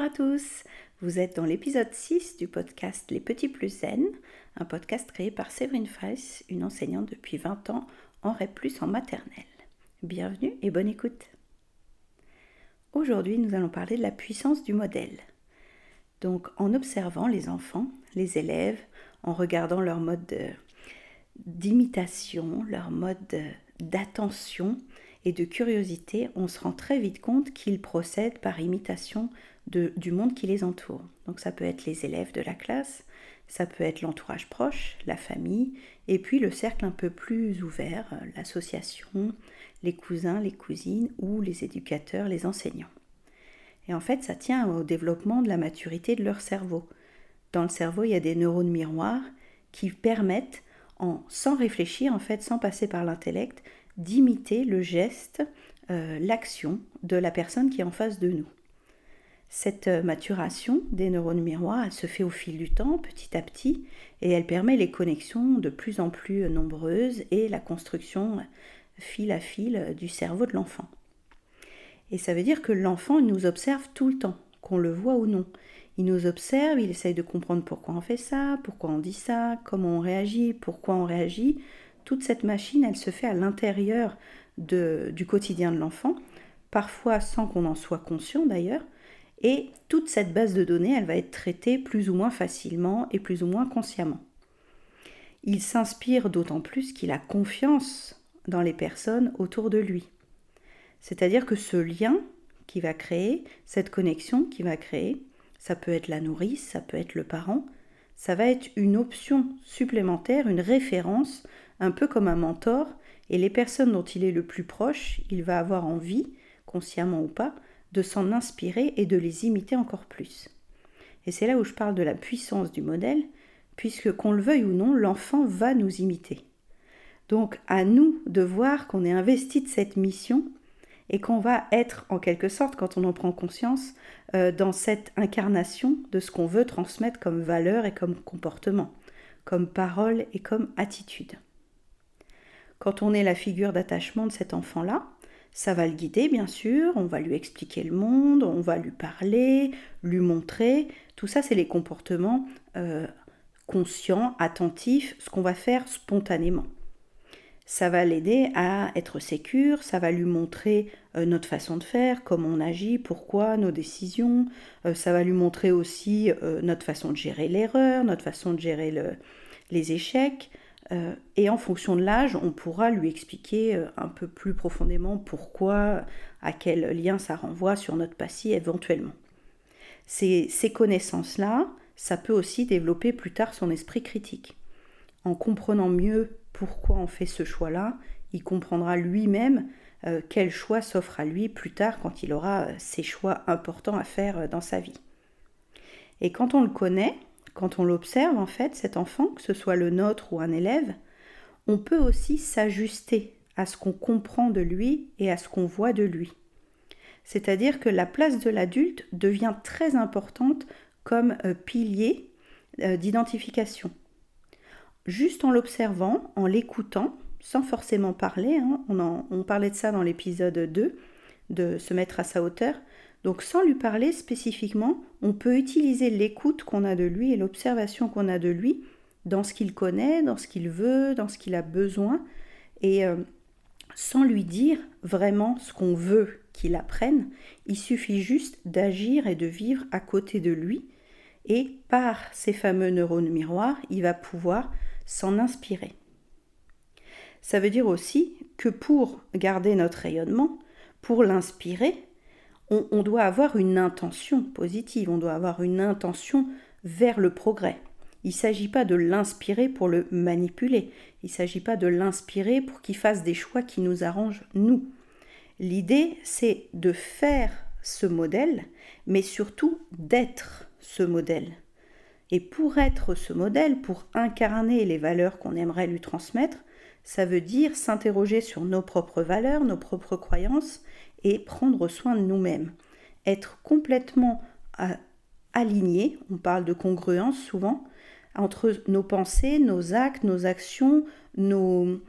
à tous, vous êtes dans l'épisode 6 du podcast Les Petits Plus Zen, un podcast créé par Séverine Fraisse, une enseignante depuis 20 ans en REP+, en maternelle. Bienvenue et bonne écoute. Aujourd'hui, nous allons parler de la puissance du modèle. Donc, en observant les enfants, les élèves, en regardant leur mode d'imitation, leur mode d'attention et de curiosité, on se rend très vite compte qu'ils procèdent par imitation du monde qui les entoure. Donc ça peut être les élèves de la classe, ça peut être l'entourage proche, la famille, et puis le cercle un peu plus ouvert, l'association, les cousins, les cousines ou les éducateurs, les enseignants. Et en fait, ça tient au développement de la maturité de leur cerveau. Dans le cerveau, il y a des neurones miroirs qui permettent, sans réfléchir, en fait, sans passer par l'intellect, d'imiter le geste, l'action de la personne qui est en face de nous. Cette maturation des neurones miroirs, elle se fait au fil du temps, petit à petit, et elle permet les connexions de plus en plus nombreuses et la construction fil à fil du cerveau de l'enfant. Et ça veut dire que l'enfant nous observe tout le temps, qu'on le voit ou non. Il nous observe, il essaye de comprendre pourquoi on fait ça, pourquoi on dit ça, comment on réagit, pourquoi on réagit. Toute cette machine, elle se fait à l'intérieur du quotidien de l'enfant, parfois sans qu'on en soit conscient d'ailleurs. Et toute cette base de données, elle va être traitée plus ou moins facilement et plus ou moins consciemment. Il s'inspire d'autant plus qu'il a confiance dans les personnes autour de lui. C'est-à-dire que ce lien qu'il va créer, cette connexion qu'il va créer, ça peut être la nourrice, ça peut être le parent, ça va être une option supplémentaire, une référence, un peu comme un mentor, et les personnes dont il est le plus proche, il va avoir envie, consciemment ou pas, de s'en inspirer et de les imiter encore plus. Et c'est là où je parle de la puissance du modèle, puisque qu'on le veuille ou non, l'enfant va nous imiter. Donc à nous de voir qu'on est investi de cette mission et qu'on va être en quelque sorte, quand on en prend conscience, dans cette incarnation de ce qu'on veut transmettre comme valeur et comme comportement, comme parole et comme attitude. Quand on est la figure d'attachement de cet enfant-là, ça va le guider, bien sûr, on va lui expliquer le monde, on va lui parler, lui montrer. Tout ça, c'est les comportements conscients, attentifs, ce qu'on va faire spontanément. Ça va l'aider à être sécure, ça va lui montrer notre façon de faire, comment on agit, pourquoi, nos décisions. Ça va lui montrer aussi notre façon de gérer l'erreur, notre façon de gérer les échecs. Et en fonction de l'âge, on pourra lui expliquer un peu plus profondément pourquoi, à quel lien ça renvoie sur notre passé éventuellement. Ces connaissances-là, ça peut aussi développer plus tard son esprit critique. En comprenant mieux pourquoi on fait ce choix-là, il comprendra lui-même quel choix s'offre à lui plus tard quand il aura ces choix importants à faire dans sa vie. Et quand on le connaît, quand on l'observe en fait, cet enfant, que ce soit le nôtre ou un élève, on peut aussi s'ajuster à ce qu'on comprend de lui et à ce qu'on voit de lui. C'est-à-dire que la place de l'adulte devient très importante comme pilier d'identification. Juste en l'observant, en l'écoutant, sans forcément parler, on parlait de ça dans l'épisode 2, de se mettre à sa hauteur. Donc sans lui parler spécifiquement, on peut utiliser l'écoute qu'on a de lui et l'observation qu'on a de lui dans ce qu'il connaît, dans ce qu'il veut, dans ce qu'il a besoin, et sans lui dire vraiment ce qu'on veut qu'il apprenne, il suffit juste d'agir et de vivre à côté de lui, et par ces fameux neurones miroirs, il va pouvoir s'en inspirer. Ça veut dire aussi que pour garder notre rayonnement, pour l'inspirer, on doit avoir une intention positive, on doit avoir une intention vers le progrès. Il ne s'agit pas de l'inspirer pour le manipuler, il ne s'agit pas de l'inspirer pour qu'il fasse des choix qui nous arrangent nous. L'idée, c'est de faire ce modèle, mais surtout d'être ce modèle. Et pour être ce modèle, pour incarner les valeurs qu'on aimerait lui transmettre, ça veut dire s'interroger sur nos propres valeurs, nos propres croyances et prendre soin de nous-mêmes. Être complètement aligné, on parle de congruence souvent, entre nos pensées, nos actes, nos actions, nos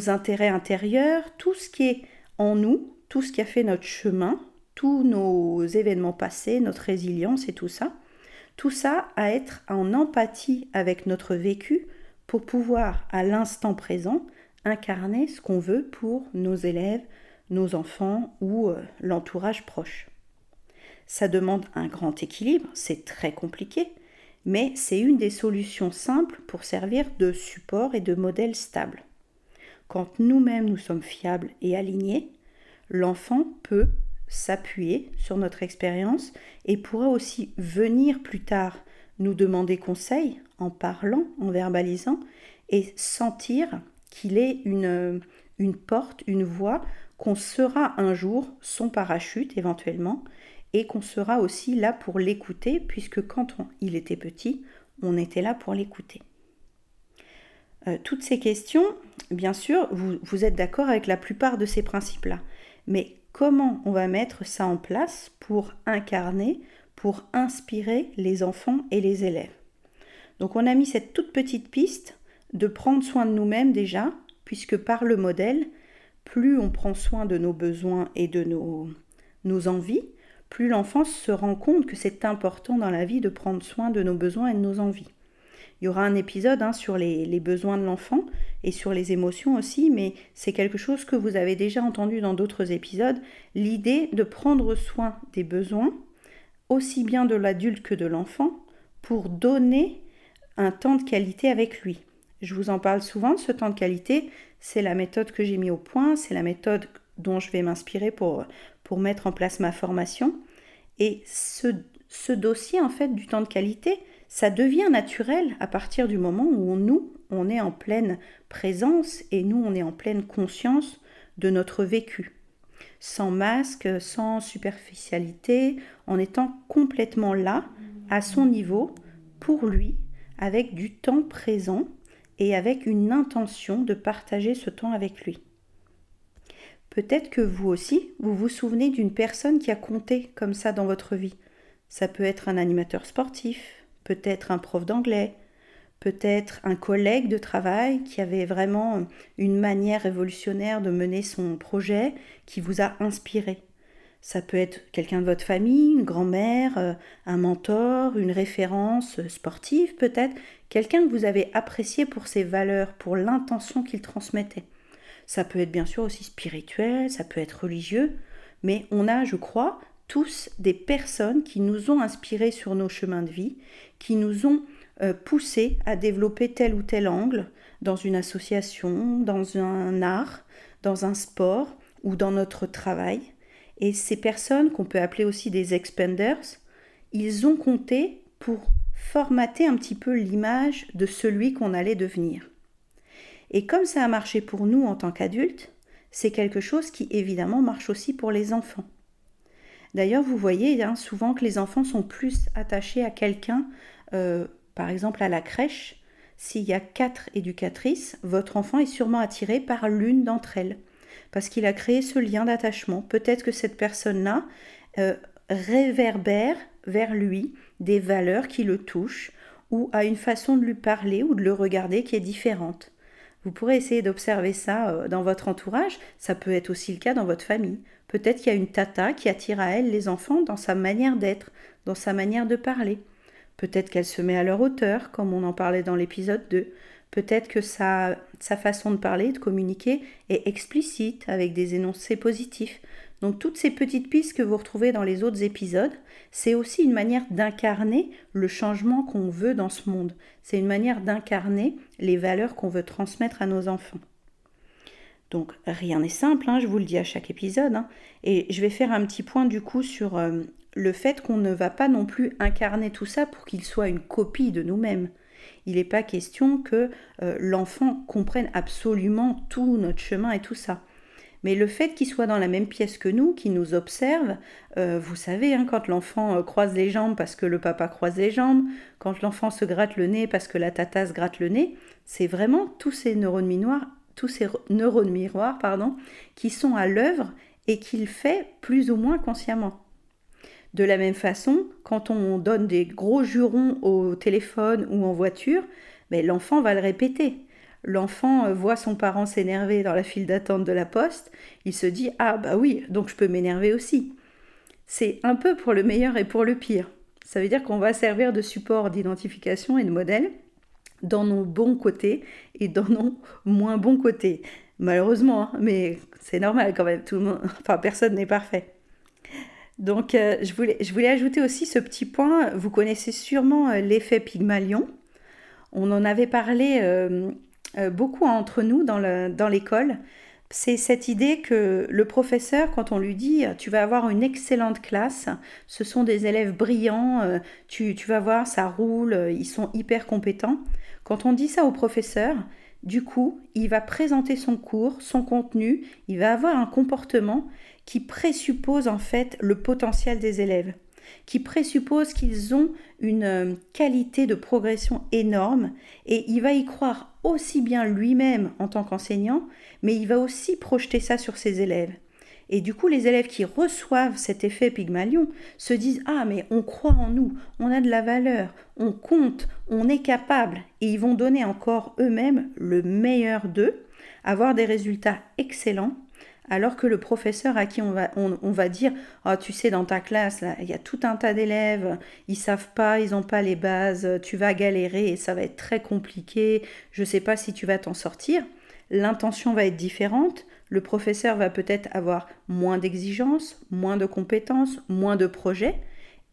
intérêts intérieurs, tout ce qui est en nous, tout ce qui a fait notre chemin tous nos événements passés, notre résilience et tout ça à être en empathie avec notre vécu pour pouvoir, à l'instant présent, incarner ce qu'on veut pour nos élèves, nos enfants ou l'entourage proche. Ça demande un grand équilibre, c'est très compliqué, mais c'est une des solutions simples pour servir de support et de modèle stable. Quand nous-mêmes nous sommes fiables et alignés, l'enfant peut s'appuyer sur notre expérience et pourra aussi venir plus tard nous demander conseil en parlant, en verbalisant et sentir qu'il est une porte, une voie, qu'on sera un jour son parachute éventuellement et qu'on sera aussi là pour l'écouter puisque quand il était petit, on était là pour l'écouter. Toutes ces questions, bien sûr, vous êtes d'accord avec la plupart de ces principes-là, mais comment on va mettre ça en place pour incarner, pour inspirer les enfants et les élèves? Donc on a mis cette toute petite piste de prendre soin de nous-mêmes déjà, puisque par le modèle, plus on prend soin de nos besoins et de nos envies, plus l'enfant se rend compte que c'est important dans la vie de prendre soin de nos besoins et de nos envies. Il y aura un épisode sur les besoins de l'enfant et sur les émotions aussi, mais c'est quelque chose que vous avez déjà entendu dans d'autres épisodes, l'idée de prendre soin des besoins, aussi bien de l'adulte que de l'enfant, pour donner un temps de qualité avec lui. Je vous en parle souvent de ce temps de qualité, c'est la méthode que j'ai mis au point, c'est la méthode dont je vais m'inspirer pour mettre en place ma formation. Et ce dossier en fait du temps de qualité, ça devient naturel à partir du moment où on est en pleine présence et nous, on est en pleine conscience de notre vécu. Sans masque, sans superficialité, en étant complètement là, à son niveau, pour lui, avec du temps présent et avec une intention de partager ce temps avec lui. Peut-être que vous aussi, vous vous souvenez d'une personne qui a compté comme ça dans votre vie. Ça peut être un animateur sportif, peut-être un prof d'anglais, peut-être un collègue de travail qui avait vraiment une manière révolutionnaire de mener son projet qui vous a inspiré. Ça peut être quelqu'un de votre famille, une grand-mère, un mentor, une référence sportive peut-être, quelqu'un que vous avez apprécié pour ses valeurs, pour l'intention qu'il transmettait. Ça peut être bien sûr aussi spirituel, ça peut être religieux, mais on a, je crois, tous des personnes qui nous ont inspirés sur nos chemins de vie, qui nous ont poussés à développer tel ou tel angle dans une association, dans un art, dans un sport ou dans notre travail. Et ces personnes, qu'on peut appeler aussi des expanders, ils ont compté pour formater un petit peu l'image de celui qu'on allait devenir. Et comme ça a marché pour nous en tant qu'adultes, c'est quelque chose qui évidemment marche aussi pour les enfants. D'ailleurs, vous voyez souvent que les enfants sont plus attachés à quelqu'un, par exemple à la crèche. S'il y a 4 éducatrices, votre enfant est sûrement attiré par l'une d'entre elles, parce qu'il a créé ce lien d'attachement. Peut-être que cette personne-là réverbère vers lui des valeurs qui le touchent, ou a une façon de lui parler ou de le regarder qui est différente. Vous pourrez essayer d'observer ça dans votre entourage, ça peut être aussi le cas dans votre famille. Peut-être qu'il y a une tata qui attire à elle les enfants dans sa manière d'être, dans sa manière de parler. Peut-être qu'elle se met à leur hauteur, comme on en parlait dans l'épisode 2. Peut-être que sa façon de parler, de communiquer, est explicite, avec des énoncés positifs. Donc toutes ces petites pistes que vous retrouvez dans les autres épisodes, c'est aussi une manière d'incarner le changement qu'on veut dans ce monde. C'est une manière d'incarner les valeurs qu'on veut transmettre à nos enfants. Donc rien n'est simple, je vous le dis à chaque épisode. Et je vais faire un petit point du coup sur le fait qu'on ne va pas non plus incarner tout ça pour qu'il soit une copie de nous-mêmes. Il n'est pas question que l'enfant comprenne absolument tout notre chemin et tout ça. Mais le fait qu'il soit dans la même pièce que nous, qu'il nous observe, vous savez, quand l'enfant croise les jambes parce que le papa croise les jambes, quand l'enfant se gratte le nez parce que la tata se gratte le nez, c'est vraiment tous ces neurones miroirs, qui sont à l'œuvre et qu'il fait plus ou moins consciemment. De la même façon, quand on donne des gros jurons au téléphone ou en voiture, l'enfant va le répéter. L'enfant voit son parent s'énerver dans la file d'attente de la poste, il se dit « Ah bah oui, donc je peux m'énerver aussi ». c'est un peu pour le meilleur et pour le pire. Ça veut dire qu'on va servir de support d'identification et de modèle dans nos bons côtés et dans nos moins bons côtés. Malheureusement, hein, mais c'est normal quand même, tout le monde, enfin personne n'est parfait. Donc je voulais ajouter aussi ce petit point, vous connaissez sûrement l'effet Pygmalion. On en avait parlé beaucoup entre nous dans l'école. C'est cette idée que le professeur, quand on lui dit tu vas avoir une excellente classe, ce sont des élèves brillants, tu vas voir, ça roule, ils sont hyper compétents. Quand on dit ça au professeur, du coup, il va présenter son cours, son contenu, il va avoir un comportement qui présuppose en fait le potentiel des élèves, qui présuppose qu'ils ont une qualité de progression énorme et il va y croire aussi bien lui-même en tant qu'enseignant, mais il va aussi projeter ça sur ses élèves. Et du coup, les élèves qui reçoivent cet effet Pygmalion se disent « Ah, mais on croit en nous, on a de la valeur, on compte, on est capable. » Et ils vont donner encore eux-mêmes le meilleur d'eux, avoir des résultats excellents, alors que le professeur à qui on va dire « Ah, tu sais, dans ta classe, là, il y a tout un tas d'élèves, ils savent pas, ils n'ont pas les bases, tu vas galérer et ça va être très compliqué, je ne sais pas si tu vas t'en sortir. » L'intention va être différente. Le professeur va peut-être avoir moins d'exigences, moins de compétences, moins de projets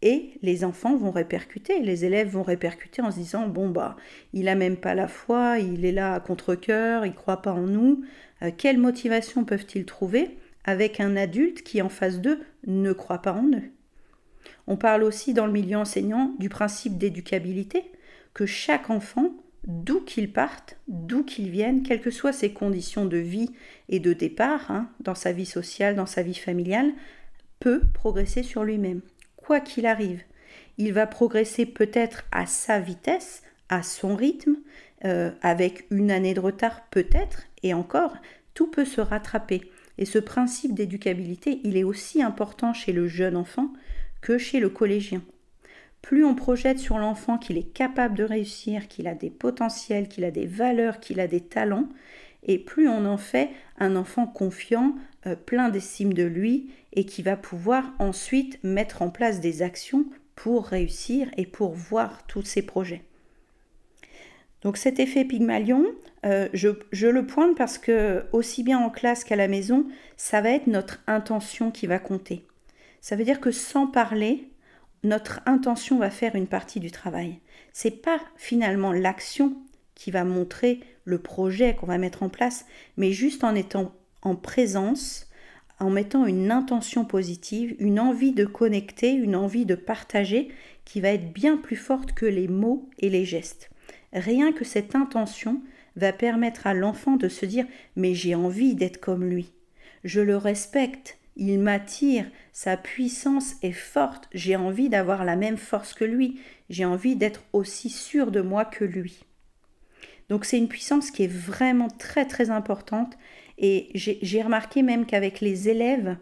et les enfants vont répercuter, les élèves vont répercuter en se disant bon bah il a même pas la foi, il est là à contre-cœur, il croit pas en nous. Quelle motivation peuvent-ils trouver avec un adulte qui en face d'eux ne croit pas en eux? On parle aussi dans le milieu enseignant du principe d'éducabilité, que chaque enfant, d'où qu'il parte, d'où qu'il vienne, quelles que soient ses conditions de vie et de départ, dans sa vie sociale, dans sa vie familiale, peut progresser sur lui-même. Quoi qu'il arrive, il va progresser peut-être à sa vitesse, à son rythme, avec une année de retard peut-être, et encore, tout peut se rattraper. Et ce principe d'éducabilité, il est aussi important chez le jeune enfant que chez le collégien. Plus on projette sur l'enfant qu'il est capable de réussir, qu'il a des potentiels, qu'il a des valeurs, qu'il a des talents, et plus on en fait un enfant confiant, plein d'estime de lui, et qui va pouvoir ensuite mettre en place des actions pour réussir et pour voir tous ses projets. Donc cet effet Pygmalion, je le pointe parce que aussi bien en classe qu'à la maison, ça va être notre intention qui va compter. Ça veut dire que sans parler, notre intention va faire une partie du travail. C'est pas finalement l'action qui va montrer le projet qu'on va mettre en place, mais juste en étant en présence, en mettant une intention positive, une envie de connecter, une envie de partager qui va être bien plus forte que les mots et les gestes. Rien que cette intention va permettre à l'enfant de se dire « mais j'ai envie d'être comme lui, je le respecte, il m'attire, sa puissance est forte, j'ai envie d'avoir la même force que lui, j'ai envie d'être aussi sûr de moi que lui. » Donc c'est une puissance qui est vraiment très très importante et j'ai remarqué même qu'avec les élèves,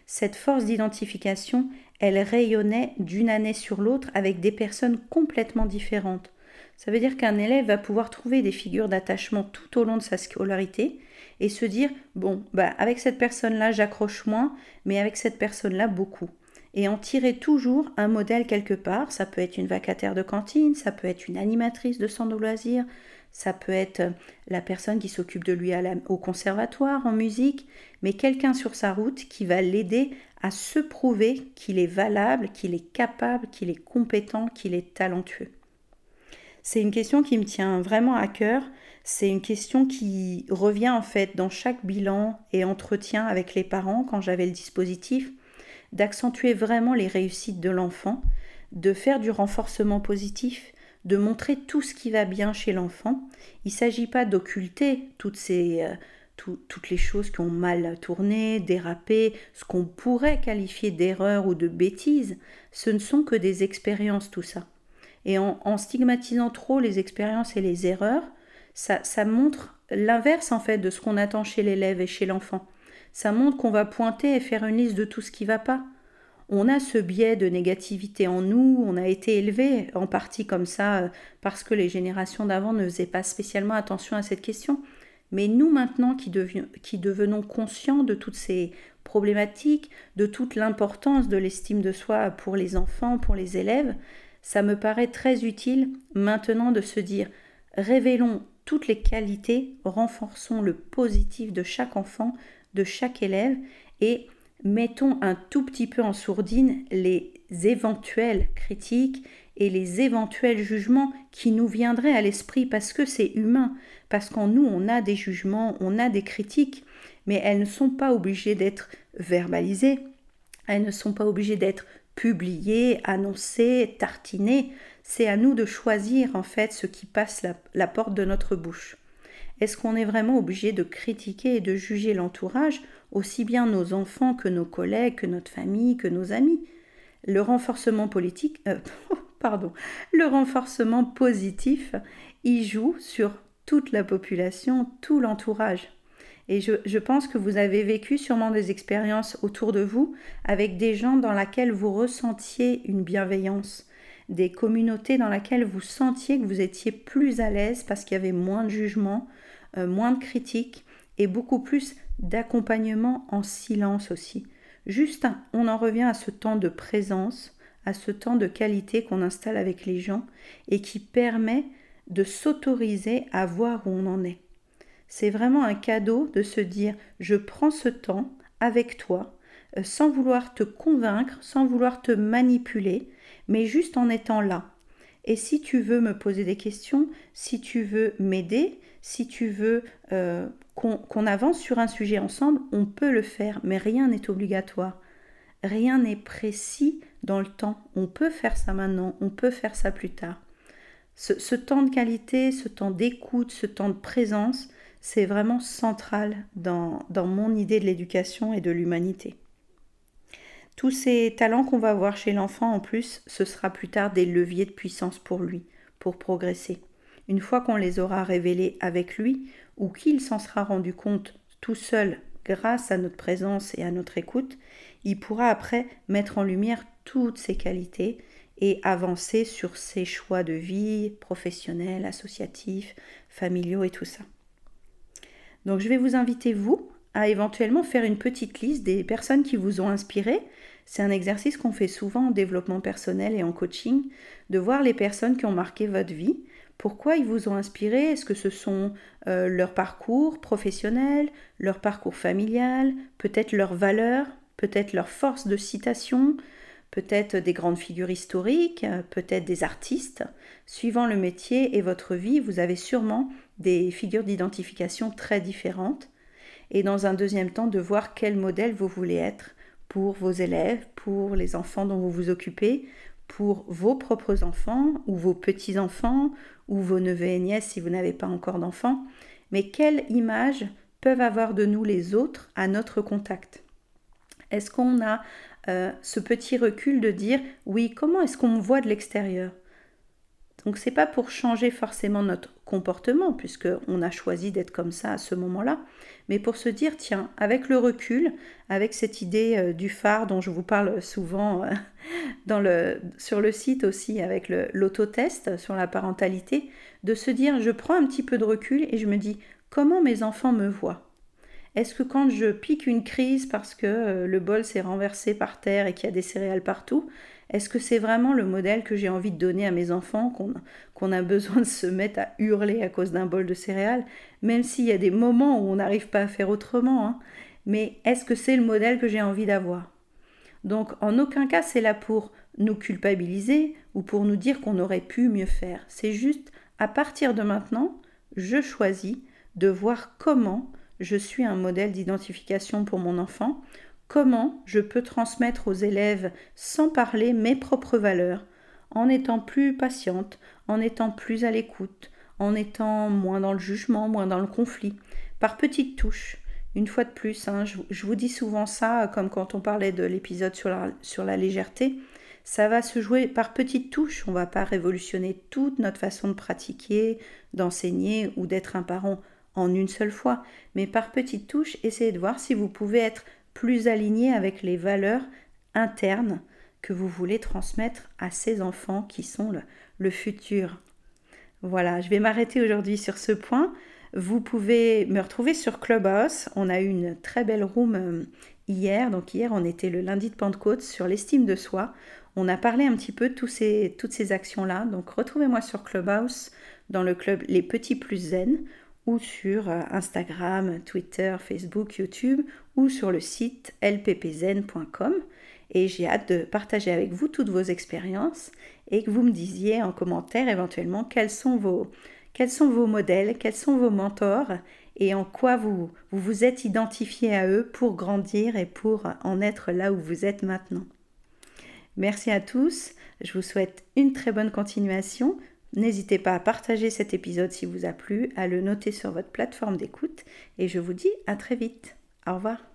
cette force d'identification, elle rayonnait d'une année sur l'autre avec des personnes complètement différentes. Ça veut dire qu'un élève va pouvoir trouver des figures d'attachement tout au long de sa scolarité et se dire, bon, avec cette personne-là, j'accroche moins, mais avec cette personne-là, beaucoup. Et en tirer toujours un modèle quelque part. Ça peut être une vacataire de cantine, ça peut être une animatrice de centre de loisirs, ça peut être la personne qui s'occupe de lui au conservatoire, en musique, mais quelqu'un sur sa route qui va l'aider à se prouver qu'il est valable, qu'il est capable, qu'il est compétent, qu'il est talentueux. C'est une question qui me tient vraiment à cœur. C'est une question qui revient en fait dans chaque bilan et entretien avec les parents quand j'avais le dispositif, d'accentuer vraiment les réussites de l'enfant, de faire du renforcement positif, de montrer tout ce qui va bien chez l'enfant. Il ne s'agit pas d'occulter toutes les choses qui ont mal tourné, dérapé, ce qu'on pourrait qualifier d'erreur ou de bêtise. Ce ne sont que des expériences, tout ça. Et en stigmatisant trop les expériences et les erreurs, ça montre l'inverse en fait de ce qu'on attend chez l'élève et chez l'enfant. Ça montre qu'on va pointer et faire une liste de tout ce qui ne va pas. On a ce biais de négativité en nous, on a été élevé en partie comme ça parce que les générations d'avant ne faisaient pas spécialement attention à cette question. Mais nous maintenant qui devenons conscients de toutes ces problématiques, de toute l'importance de l'estime de soi pour les enfants, pour les élèves, ça me paraît très utile maintenant de se dire révélons toutes les qualités, renforçons le positif de chaque enfant, de chaque élève et mettons un tout petit peu en sourdine les éventuelles critiques et les éventuels jugements qui nous viendraient à l'esprit parce que c'est humain, parce qu'en nous on a des jugements, on a des critiques, mais elles ne sont pas obligées d'être verbalisées, elles ne sont pas obligées d'être publiées, annoncées, tartinées. C'est à nous de choisir en fait ce qui passe la porte de notre bouche. Est-ce qu'on est vraiment obligé de critiquer et de juger l'entourage, aussi bien nos enfants que nos collègues, que notre famille, que nos amis? Le renforcement le renforcement positif, il joue sur toute la population, tout l'entourage. Et je pense que vous avez vécu sûrement des expériences autour de vous avec des gens dans lesquels vous ressentiez une bienveillance, des communautés dans lesquelles vous sentiez que vous étiez plus à l'aise parce qu'il y avait moins de jugement, moins de critiques et beaucoup plus d'accompagnement en silence aussi. Juste, on en revient à ce temps de présence, à ce temps de qualité qu'on installe avec les gens et qui permet de s'autoriser à voir où on en est. C'est vraiment un cadeau de se dire je prends ce temps avec toi sans vouloir te convaincre, sans vouloir te manipuler, mais juste en étant là. Et si tu veux me poser des questions, si tu veux m'aider, si tu veux qu'on avance sur un sujet ensemble, on peut le faire, mais rien n'est obligatoire. Rien n'est précis dans le temps. On peut faire ça maintenant, on peut faire ça plus tard. Ce temps de qualité, ce temps d'écoute, ce temps de présence, c'est vraiment central dans mon idée de l'éducation et de l'humanité. Tous ces talents qu'on va avoir chez l'enfant, en plus, ce sera plus tard des leviers de puissance pour lui, pour progresser. Une fois qu'on les aura révélés avec lui, ou qu'il s'en sera rendu compte tout seul grâce à notre présence et à notre écoute, il pourra après mettre en lumière toutes ses qualités et avancer sur ses choix de vie, professionnels, associatifs, familiaux et tout ça. Donc je vais vous inviter, vous, à éventuellement faire une petite liste des personnes qui vous ont inspiré. C'est un exercice qu'on fait souvent en développement personnel et en coaching, de voir les personnes qui ont marqué votre vie. Pourquoi ils vous ont inspiré? Est-ce que ce sont leur parcours professionnel, leur parcours familial, peut-être leurs valeurs, peut-être leur force de citation, peut-être des grandes figures historiques, peut-être des artistes. Suivant le métier et votre vie, vous avez sûrement des figures d'identification très différentes. Et dans un deuxième temps, de voir quel modèle vous voulez être pour vos élèves, pour les enfants dont vous vous occupez, pour vos propres enfants ou vos petits-enfants ou vos neveux et nièces si vous n'avez pas encore d'enfants. Mais quelle image peuvent avoir de nous les autres à notre contact? Est-ce qu'on a ce petit recul de dire oui, comment est-ce qu'on me voit de l'extérieur? Donc c'est pas pour changer forcément notre comportement puisqu'on a choisi d'être comme ça à ce moment-là, mais pour se dire tiens, avec le recul, avec cette idée du phare dont je vous parle souvent sur le site aussi avec l'autotest sur la parentalité, de se dire je prends un petit peu de recul et je me dis comment mes enfants me voient? Est-ce que quand je pique une crise parce que le bol s'est renversé par terre et qu'il y a des céréales partout, est-ce que c'est vraiment le modèle que j'ai envie de donner à mes enfants, qu'on a besoin de se mettre à hurler à cause d'un bol de céréales, même s'il y a des moments où on n'arrive pas à faire autrement, hein. Mais est-ce que c'est le modèle que j'ai envie d'avoir? Donc en aucun cas c'est là pour nous culpabiliser ou pour nous dire qu'on aurait pu mieux faire. C'est juste à partir de maintenant, je choisis de voir comment je suis un modèle d'identification pour mon enfant, comment je peux transmettre aux élèves sans parler mes propres valeurs, en étant plus patiente, en étant plus à l'écoute, en étant moins dans le jugement, moins dans le conflit, par petites touches. Une fois de plus, hein, je vous dis souvent ça, comme quand on parlait de l'épisode sur la légèreté, ça va se jouer par petites touches. On ne va pas révolutionner toute notre façon de pratiquer, d'enseigner ou d'être un parent en une seule fois, mais par petites touches, essayez de voir si vous pouvez être plus aligné avec les valeurs internes que vous voulez transmettre à ces enfants qui sont le futur. Voilà, je vais m'arrêter aujourd'hui sur ce point. Vous pouvez me retrouver sur Clubhouse. On a eu une très belle room hier. Donc hier, on était le lundi de Pentecôte sur l'estime de soi. On a parlé un petit peu de toutes ces actions-là. Donc retrouvez-moi sur Clubhouse dans le club Les Petits Plus Zen ou sur Instagram, Twitter, Facebook, YouTube ou sur le site lppzen.com. Et j'ai hâte de partager avec vous toutes vos expériences et que vous me disiez en commentaire éventuellement quels sont vos modèles, quels sont vos mentors et en quoi vous vous êtes identifié à eux pour grandir et pour en être là où vous êtes maintenant. Merci à tous, je vous souhaite une très bonne continuation. N'hésitez pas à partager cet épisode si vous a plu, à le noter sur votre plateforme d'écoute et je vous dis à très vite. Au revoir.